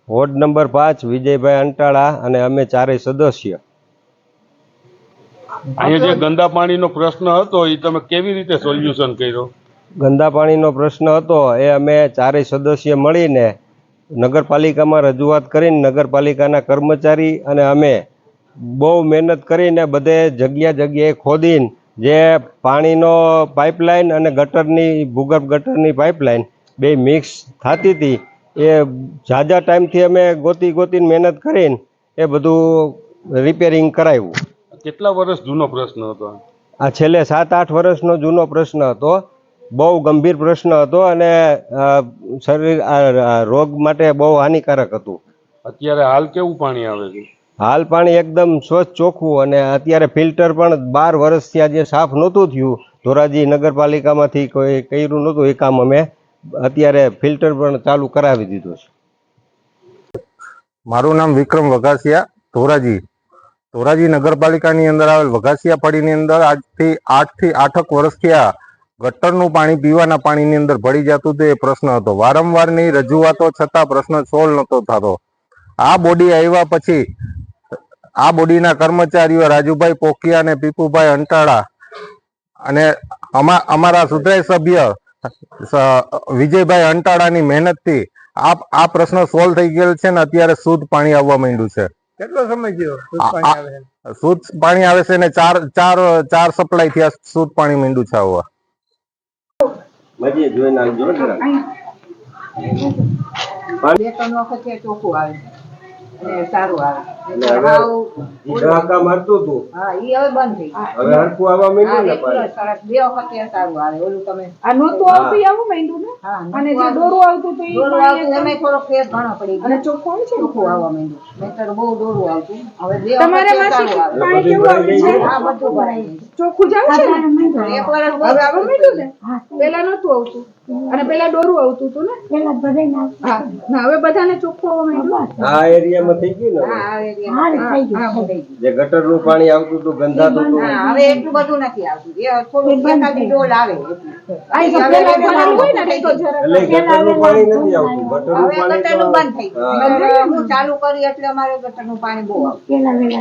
Ward number 5 Vijaybhai Antala અને અમે ચારેય સદસ્ય। અહીંયા જે ગંદા પાણીનો પ્રશ્ન હતો એ તમે કેવી રીતે સોલ્યુશન કર્યો? ગંદા પાણીનો પ્રશ્ન હતો એ અમે ચારેય સદસ્ય મળીને નગરપાલિકામાં રજૂઆત કરીને નગરપાલિકાના કર્મચારી અને અમે બહુ મહેનત કરીને બધે જગ્યાએ ખોદીને જે પાણીનો પાઇપલાઇન અને ગટરની ભૂગર્ભ ગટરની પાઇપલાઇન બે મિક્સ થતી હતી એ ઝાઝા ટાઈમથી અમે ગોતીને મહેનત કરીને એ બધું રિપેરિંગ કરાવ્યું। કેટલા વર્ષ જૂનો પ્રશ્ન હતો? આ છેલ્લે 7-8 વર્ષનો જૂનો પ્રશ્ન હતો। બહુ ગંભીર પ્રશ્ન હતો અને શરીર રોગ માટે બહુ હાનિકારક હતું। અત્યારે હાલ કેવું પાણી આવે છે? હાલ પાણી એકદમ સ્વચ્છ ચોખ્ખું અને અત્યારે ફિલ્ટર પણ 12 વર્ષથી આજે સાફ નહોતું થયું। ધોરાજી નગરપાલિકામાંથી કોઈ કર્યું નહોતું એ કામ અમે અત્યારે ફિલ્ટર પણ ચાલુ કરાવી દીધું છે। મારું નામ વિક્રમ વઘાસિયા, ધોરાજી નગરપાલિકાની અંદર આવેલ વઘાસિયા ફળીની અંદર આજથી 8 થી 8 વર્ષ થયા ગટરનું પાણી પીવાના પાણીની અંદર ભળી જતું હતું। એ પ્રશ્ન હતો, વારંવારની રજૂઆતો છતાં પ્રશ્ન સોલ્વ નહોતો થતો। આ બોડી આવ્યા પછી આ બોડીના કર્મચારીઓ રાજુભાઈ પોકિયા અને પીપુભાઈ અંટાળા અને અમારા સુધાય સભ્ય વિજયભાઈ અંટાળાની મહેનતથી આ પ્રશ્ન સોલ્વ થઈ ગયેલ છે ને અત્યારે શુદ્ધ પાણી આવવા માંડ્યું છે। કેટલો સમય થયો શુદ્ધ પાણી આવે છે ને ચાર સપ્લાય થી શુદ્ધ પાણી માંડ્યું છે આવવા। મજી જોઈને આવજો જરા। બે ત્રણ વખત ચોખ્ખું આવે અને સારું આવે। ઢાકા મારતું હતું હા ઈ હવે બંધ થઈ ગયું। હવે હરખું આવવા માંડ્યું ને પાણી। સરસ બે વખત સારું આવે। ઓલું તમે આ નહોતું આવતું આવું માંડ્યું ને અને જે દોરું આવતું તો દોરું આવતું એમાં થોડો ફેર ઘણો પડી ગયો અને ચોખ્ખું આવે છે ચોખ્ખું આવવા માંડ્યું। નહીંતર બહુ દોરું આવતું હવે બે તમારે વખત માસી સારું આવે। પાણી કેવું આવે છે? આ બધું ભરાઈ ગયું। ચોખ્ખું જ આવે છે ને? એક વર્ષ હવે આવવા માંડ્યું ને? પેલા નહોતું આવતું અને પેલા દોરું આવતું હતું ને? હા ના હવે બધાને ચોખ્ખું આવવા માંડ્યું। આ એરિયામાં થઈ ગયું ને હવે? હા થઈ ગયું। જે ગટરનું પાણી આવતું હતું ગંધાતું હતું હા હવે એટલું બધું નથી આવતું। એ થોડું એકાદી ડોલ આવે આ તો પેલા ભરેલું હોય ને તો જરા એટલે ગટરનું પાણી નથી આવતું। ગટરનું હવે પાણી ગટરનું તો બંધ થઈ ગયું। હું ચાલુ કરી એટલે અમારે ગટરનું પાણી બહુ આવે।